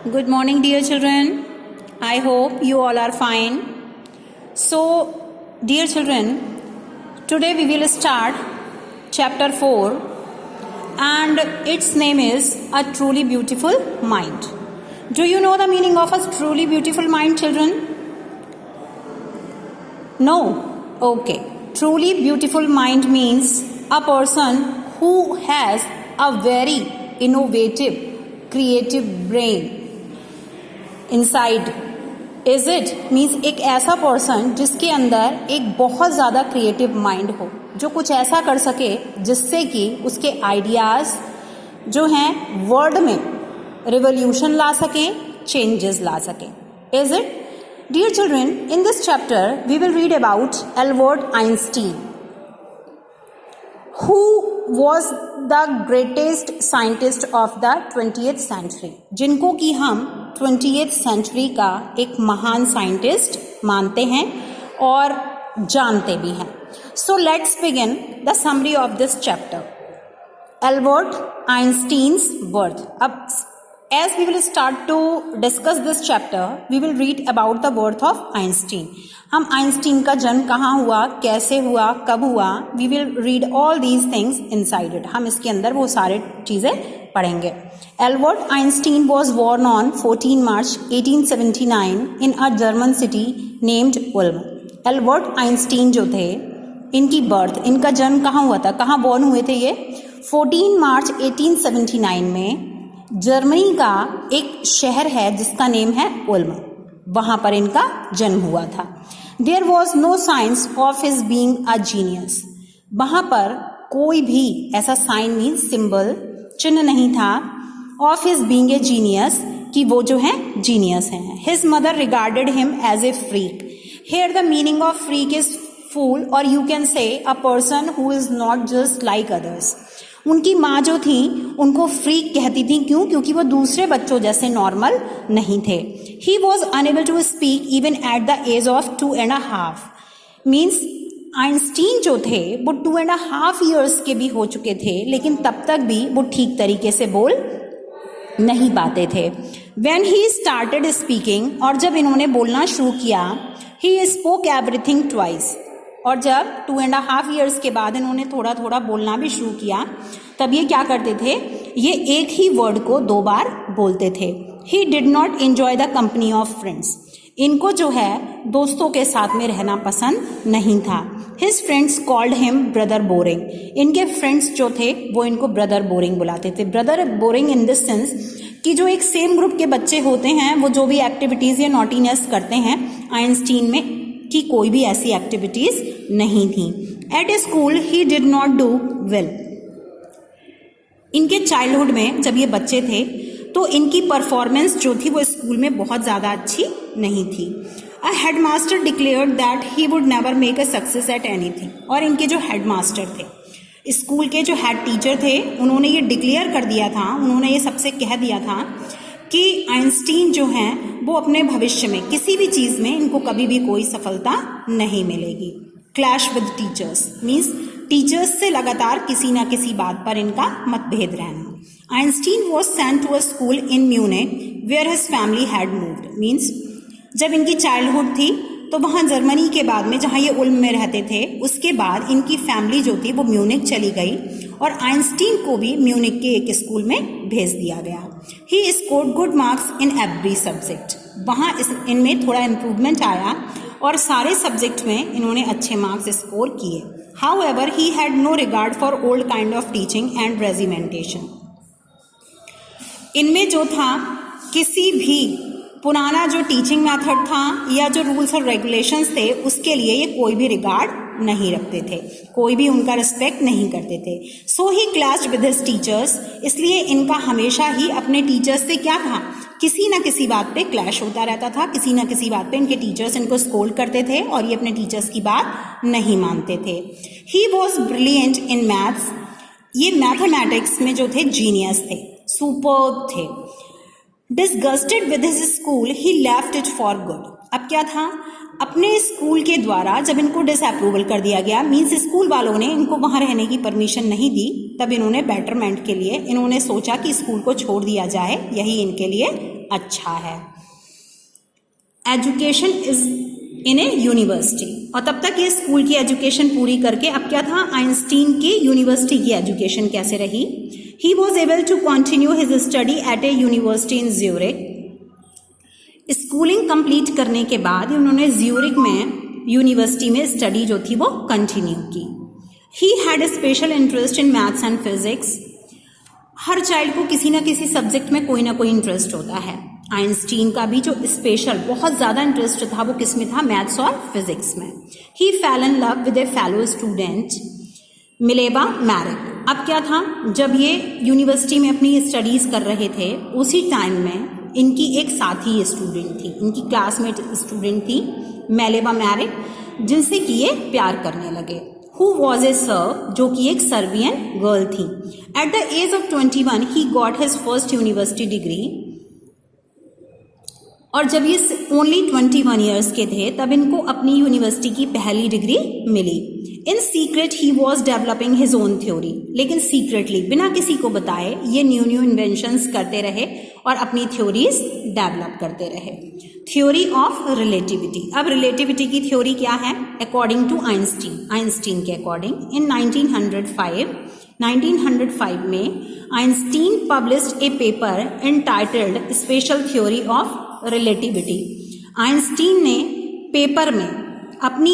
Good morning, dear children. I hope you all are fine. So, dear children, today we will start chapter 4 and its name is A Truly Beautiful Mind. Do you know the meaning of a truly beautiful mind, children? No? Okay. Truly beautiful mind means a person who has a very innovative, creative brain inside. Is it? Means एक ऐसा person जिसके अंदर एक बहुत ज़्यादा creative mind हो, जो कुछ ऐसा कर सके जिससे कि उसके आइडियाज़ जो हैं वर्ल्ड में रिवोल्यूशन ला सकें, चेंजेस ला सकें. Is it? Dear children, in this chapter we will read about Albert Einstein, who was the greatest scientist of the 20th century, जिनको कि हम 20th century का एक महान साइंटिस्ट मानते हैं और जानते भी हैं. So let's begin the summary of this chapter. Albert Einstein's birth. अब as we will start to discuss this chapter, we will read about the birth of Einstein. हम आइंस्टीन का जन्म कहाँ हुआ, कैसे हुआ, कब हुआ, we will read all these things inside it. हम इसके अंदर वो सारे चीज़ें पढ़ेंगे. Albert Einstein was born on 14 March 1879 in a German city named Ulm. Albert Einstein जो थे, इनकी बर्थ, इनका जन्म कहाँ हुआ था, कहाँ बॉर्न हुए थे ये? 14 मार्च 1879 में जर्मनी का एक शहर है जिसका नेम है उल्म, वहाँ पर इनका जन्म हुआ था. There was no science of his being a genius. वहाँ पर कोई भी ऐसा साइन मीन सिंबल, चिन्ह नहीं था of his being a genius, कि वो जो है जीनियस हैं. His mother regarded him as a freak. Here the meaning of freak is fool, और you can say a person who is not just like others. उनकी माँ जो थी उनको फ्रीक कहती थी. क्यों? क्योंकि वो दूसरे बच्चों जैसे नॉर्मल नहीं थे. He was unable to speak even at the age of 2.5. Means Einstein जो थे वो 2.5 ईयर्स के भी हो चुके थे, लेकिन तब तक भी वो ठीक तरीके से बोल नहीं पाते थे. वेन ही स्टार्टेड स्पीकिंग, और जब इन्होंने बोलना शुरू किया, ही स्पोक एवरीथिंग ट्वाइस. और जब 2.5 ईयर्स के बाद इन्होंने थोड़ा थोड़ा बोलना भी शुरू किया, तब ये क्या करते थे, ये एक ही वर्ड को 2 बार बोलते थे. ही did not enjoy the company of friends. इनको जो है दोस्तों के साथ में रहना पसंद नहीं था. His friends called him brother boring. इनके फ्रेंड्स जो थे वो इनको ब्रदर बोरिंग बुलाते थे. Brother boring in this sense कि जो एक सेम ग्रुप के बच्चे होते हैं, वो जो भी एक्टिविटीज़ या नॉटीनेस करते हैं, आइंस्टीन में कि कोई भी ऐसी एक्टिविटीज नहीं थी. At a school he did not do well. इनके चाइल्डहुड में जब ये बच्चे थे तो इनकी परफॉर्मेंस जो थी वो स्कूल में बहुत ज़्यादा अच्छी नहीं थी. A headmaster declared that he would never make a success at anything. और इनके जो हेडमास्टर थे, स्कूल के जो हेड टीचर थे, उन्होंने ये डिक्लेयर कर दिया था, उन्होंने ये सबसे कह दिया था कि आइंस्टीन जो हैं वो अपने भविष्य में किसी भी चीज़ में इनको कभी भी कोई सफलता नहीं मिलेगी. Clash with teachers means teachers से लगातार किसी ना किसी बात पर इनका मतभेद रहना. Einstein was sent to a school in Munich where his family had moved. Means जब इनकी चाइल्डहुड थी तो वहाँ जर्मनी के बाद में, जहाँ ये उल्म में रहते थे, उसके बाद इनकी फैमिली जो थी वो म्यूनिक चली गई और आइंस्टीन को भी म्यूनिक के एक स्कूल में भेज दिया गया. He scored good marks in every subject. वहाँ इनमें थोड़ा इम्प्रूवमेंट आया और सारे सब्जेक्ट में इन्होंने अच्छे मार्क्स स्कोर किए. However he had no regard for old kind of teaching and regimentation. इनमें जो था किसी भी पुराना जो टीचिंग मेथड था या जो रूल्स और रेगुलेशंस थे उसके लिए ये कोई भी रिगार्ड नहीं रखते थे, कोई भी उनका रिस्पेक्ट नहीं करते थे. सो ही क्लैश्ड विद हिज टीचर्स. इसलिए इनका हमेशा ही अपने टीचर्स से क्या था, किसी ना किसी बात पे क्लैश होता रहता था. किसी ना किसी बात पे इनके टीचर्स इनको स्कोल्ड करते थे और ये अपने टीचर्स की बात नहीं मानते थे. He was brilliant in maths. ये मैथमेटिक्स में जो थे जीनियस थे, सुपर्ब थे. Disgusted with his school he left it for good. अब क्या था, अपने स्कूल के द्वारा जब इनको डिसअप्रूवल कर दिया गया, मीन्स स्कूल वालों ने इनको वहाँ रहने की परमिशन नहीं दी, तब इन्होंने बेटरमेंट के लिए इन्होंने सोचा कि स्कूल को छोड़ दिया जाए, यही इनके लिए अच्छा है। Education is in A university, और तब तक ये स्कूल की एजुकेशन पूरी करके अब क्या था, आइंस्टीन की यूनिवर्सिटी की एजुकेशन कैसे रही। He was able to continue his study at a university in Zurich. Schooling complete करने के बाद उन्होंने ज्यूरिक में यूनिवर्सिटी में स्टडी जो थी वो कंटिन्यू की। He had a special interest in maths and physics. Her child को किसी ना किसी सब्जेक्ट में कोई ना कोई इंटरेस्ट होता है। आइंस्टीन का भी जो स्पेशल बहुत ज़्यादा इंटरेस्ट था वो किस में था, मैथ्स और फिजिक्स में। He fell in love with a fellow student Mileva Maric. अब क्या था, जब ये यूनिवर्सिटी में अपनी स्टडीज़ कर रहे थे उसी टाइम में इनकी एक साथी स्टूडेंट थी, इनकी क्लासमेट स्टूडेंट थी मिलेवा मैरिक, जिनसे कि ये प्यार करने लगे। Who was a Serb, जो कि एक सर्बियन गर्ल थी। At the age of 21 he got his first university degree, और जब ये ओनली 21 ईयर्स के थे तब इनको अपनी यूनिवर्सिटी की पहली डिग्री मिली। In secret he was developing his own theory, लेकिन सीक्रेटली बिना किसी को बताए ये न्यू न्यू इन्वेंशंस करते रहे और अपनी थ्योरीज डेवलप करते रहे। Theory of relativity. अब रिलेटिविटी की थ्योरी क्या है, अकॉर्डिंग टू आइंस्टीन के अकॉर्डिंग इन 1905 में Einstein published A paper entitled special theory of relativity. Einstein ने पेपर में अपनी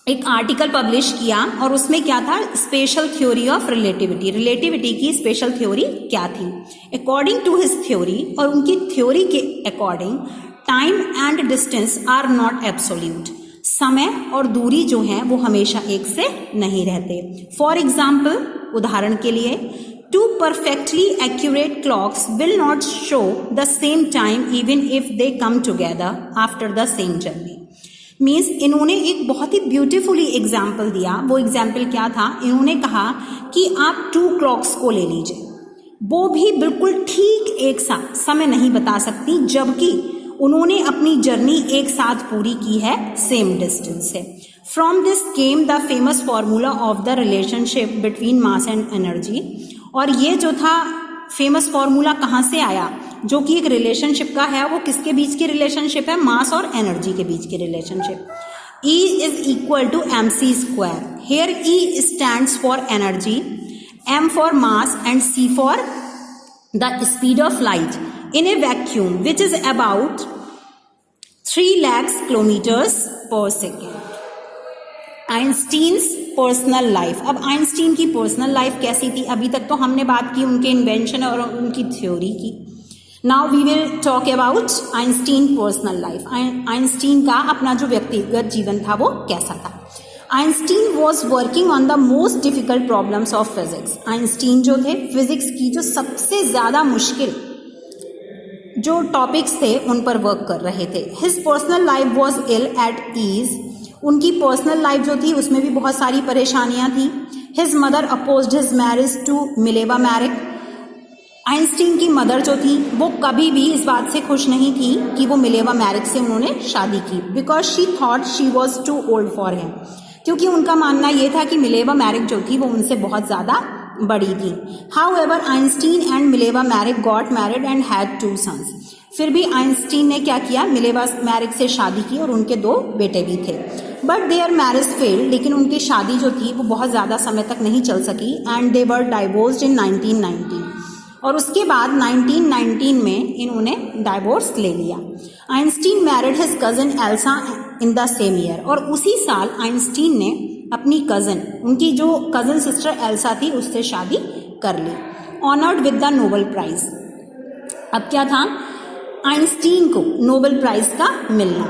एक आर्टिकल पब्लिश किया और उसमें क्या था, special theory of relativity. Relativity की स्पेशल थ्योरी क्या थी, अकॉर्डिंग टू हिज थ्योरी, और उनकी थ्योरी के according time and distance are not absolute. समय और दूरी जो है वो हमेशा एक से नहीं रहते। फॉर एग्जाम्पल, उदाहरण के लिए, two perfectly accurate clocks will not show the same time even if they come together after the same journey. Means इन्होंने एक बहुत ही ब्यूटीफुली एग्जाम्पल दिया। वो एग्जाम्पल क्या था, इन्होंने कहा कि आप 2 क्लॉक्स को ले लीजिए, वो भी बिल्कुल ठीक एक साथ समय नहीं बता सकती, जबकि उन्होंने अपनी जर्नी एक साथ पूरी की है सेम डिस्टेंस से। From this came the famous formula of the relationship between mass and energy. और ये जो था फेमस फॉर्मूला कहाँ से आया, जो कि एक रिलेशनशिप का है, वो किसके बीच की रिलेशनशिप है, मास और एनर्जी के बीच की relationship. E is equal to mc square. Here E stands for energy, m for mass and c for the speed of light in a vacuum which is about 3 lakhs kilometers per second. Einstein's personal life. अब Einstein की personal life कैसी थी, अभी तक तो हमने बात की उनके इन्वेंशन और उनकी थ्योरी की। Now we will talk about Einstein personal life. Einstein का अपना जो व्यक्तिगत जीवन था वो कैसा था। Einstein was working on the most difficult problems of physics. Einstein जो थे फिजिक्स की जो सबसे ज़्यादा मुश्किल जो टॉपिक्स थे उन पर वर्क कर रहे थे। His personal life was ill at ease. उनकी पर्सनल लाइफ जो थी उसमें भी बहुत सारी परेशानियां थी। His mother opposed his marriage to Mileva Maric. Einstein की मदर जो थी वो कभी भी इस बात से खुश नहीं थी कि वो मिलेवा मैरिक से उन्होंने शादी की, because she thought she was too old for him, क्योंकि उनका मानना ये था कि मिलेवा मैरिक जो थी वो उनसे बहुत ज़्यादा बड़ी थी। However Einstein and Mileva Maric got married and had 2 sons. फिर भी आइंस्टीन ने क्या किया, मिलेवा मैरिक से शादी की और उनके 2 बेटे भी थे। बट देयर मैरिज फेल्ड, लेकिन उनकी शादी जो थी वो बहुत ज़्यादा समय तक नहीं चल सकी एंड दे वर डाइवोर्स्ड इन 1919। और उसके बाद 1919 में इन्होंने डाइवोर्स ले लिया। Einstein married his cousin Elsa in the same year. और उसी साल आइंस्टीन ने अपनी कज़न, उनकी जो कज़न सिस्टर एल्सा थी, उससे शादी कर ली। Honoured with the Nobel prize. अब क्या था, आइंस्टीन को नोबेल प्राइज का मिलना।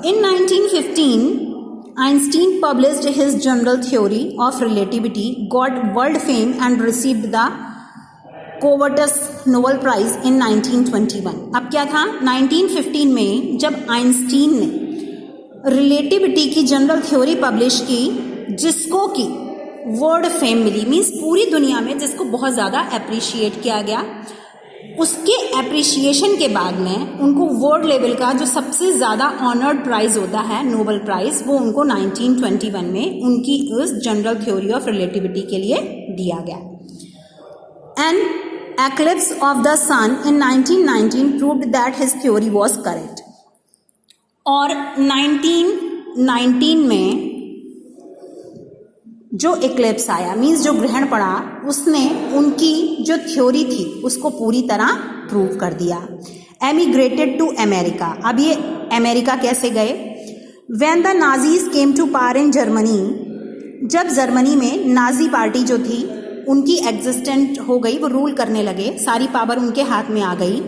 इन 1915 Einstein published his general theory of relativity, got world fame and received the Covetous Nobel Prize in 1921. अब क्या था, 1915 में जब आइंस्टीन ने रिलेटिविटी की जनरल थ्योरी पब्लिश की, जिसको कि वर्ल्ड फेम मिली, मीन्स पूरी दुनिया में जिसको बहुत ज़्यादा अप्रिशिएट किया गया, उसके एप्रिसिएशन के बाद में उनको वर्ल्ड लेवल का जो सबसे ज़्यादा ऑनर्ड प्राइज़ होता है नोबेल प्राइज़, वो उनको 1921 में उनकी उस जनरल थ्योरी ऑफ रिलेटिविटी के लिए दिया गया। And eclipse of the sun in 1919 proved that his theory was correct. और 1919 में जो इक्लिप्स आया मीन्स जो ग्रहण पड़ा उसने उनकी जो थ्योरी थी उसको पूरी तरह प्रूव कर दिया. Emigrated to America. अब ये अमेरिका कैसे गए? When the Nazis came to power in Germany, जब जर्मनी में नाजी पार्टी जो थी उनकी एग्जिस्टेंट हो गई, वो रूल करने लगे, सारी पावर उनके हाथ में आ गई.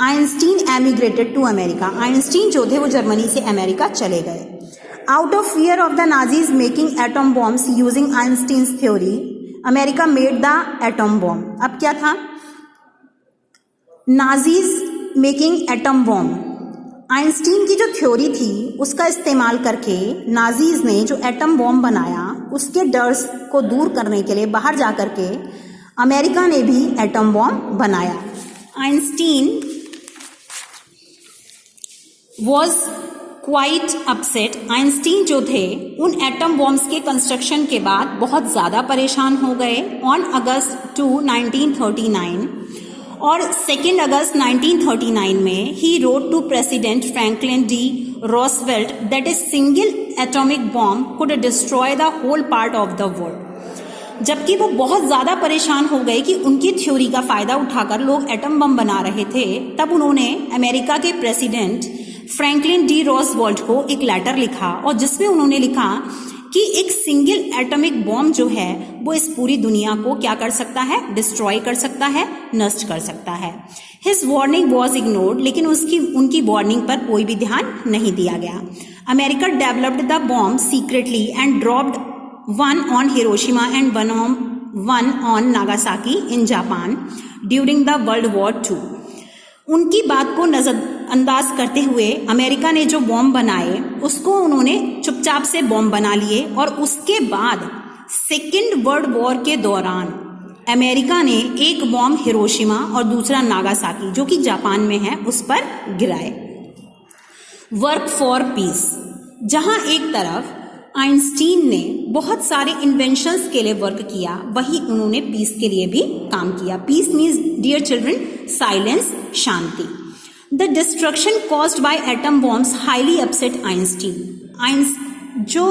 Einstein emigrated to America. Einstein जो थे वो जर्मनी से अमेरिका चले गए. Out of fear of the Nazis making atom bombs using Einstein's theory, America made the atom bomb. अब क्या था? Nazis making atom bomb. Einstein की जो थ्योरी थी उसका इस्तेमाल करके नाजीज ने जो एटम बॉम्ब बनाया, उसके डर को दूर करने के लिए बाहर जा कर के अमेरिका ने भी एटम बॉम्ब बनाया. Einstein was quite upset. Einstein जो थे उन एटम बॉम्ब्स के कंस्ट्रक्शन के बाद बहुत ज़्यादा परेशान हो गए. ऑन अगस्त 2, 1939 और 2 अगस्त 1939 में he wrote to president Franklin D Roosevelt that a single atomic bomb could destroy the whole part of the world. जबकि वो बहुत ज़्यादा परेशान हो गए कि उनकी थ्योरी का फ़ायदा उठाकर लोग एटम बम बना रहे थे, तब उन्होंने अमेरिका के प्रेसिडेंट फ्रैंकलिन डी रोजवेल्ट को एक लेटर लिखा और जिसमें उन्होंने लिखा कि एक सिंगल एटॉमिक बॉम्ब जो है वो इस पूरी दुनिया को क्या कर सकता है? डिस्ट्रॉय कर सकता है, नष्ट कर सकता है. His warning was ignored. लेकिन उनकी वार्निंग पर कोई भी ध्यान नहीं दिया गया. America developed the bomb secretly and dropped one on Hiroshima and one on Nagasaki in Japan during the world war 2. उनकी बात को नजरअंदाज करते हुए अमेरिका ने जो बॉम्ब बनाए उसको उन्होंने चुपचाप से बॉम्ब बना लिए और उसके बाद सेकेंड वर्ल्ड वॉर के दौरान अमेरिका ने एक बॉम्ब हिरोशिमा और दूसरा नागासाकी जो कि जापान में है उस पर गिराए. Work for piece. जहां एक तरफ आइंस्टीन ने बहुत सारे इन्वेंशंस के लिए वर्क किया, वही उन्होंने पीस के लिए भी काम किया. Peace means dear children silence, शांति. The destruction caused by atom bombs highly upset Einstein. जो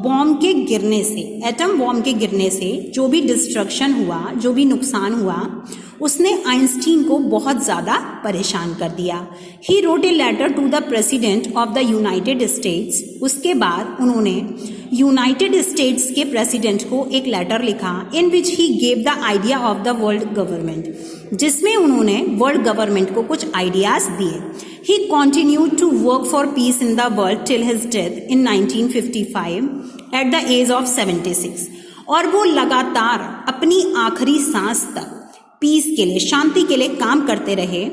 बॉम्ब के गिरने से, एटम बॉम्ब के गिरने से जो भी डिस्ट्रक्शन हुआ, जो भी नुकसान हुआ, उसने आइंस्टीन को बहुत ज़्यादा परेशान कर दिया. He wrote a letter to the president of the United States. उसके बाद उन्होंने यूनाइटेड स्टेट्स के प्रेसिडेंट को एक लेटर लिखा in which he gave the idea of the world government, जिसमें उन्होंने वर्ल्ड गवर्नमेंट को कुछ आइडियाज दिए. He continued to work for peace in the world till his death in 1955 at the age of 76. और वो लगातार अपनी आखिरी सांस तक पीस के लिए, शांति के लिए काम करते रहे.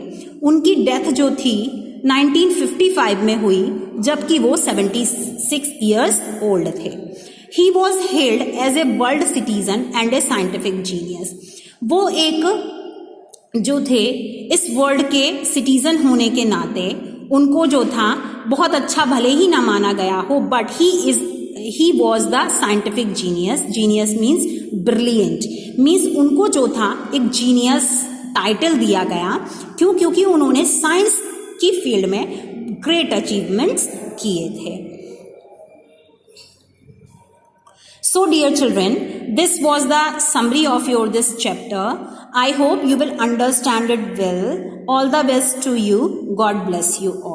उनकी डेथ जो थी 1955 में हुई जबकि वो 76 ईयर्स ओल्ड थे. He was held as a world citizen and a scientific genius. वो एक जो थे इस वर्ल्ड के सिटीजन होने के नाते उनको जो था बहुत अच्छा भले ही ना माना गया हो, but he was the scientific genius. Genius means brilliant, means उनको जो था एक जीनियस टाइटल दिया गया. क्यों? क्योंकि उन्होंने साइंस की फील्ड में ग्रेट अचीवमेंट्स किए थे. So dear children, this was the summary of this chapter. I hope you will understand it well. All the best to you. God bless you all.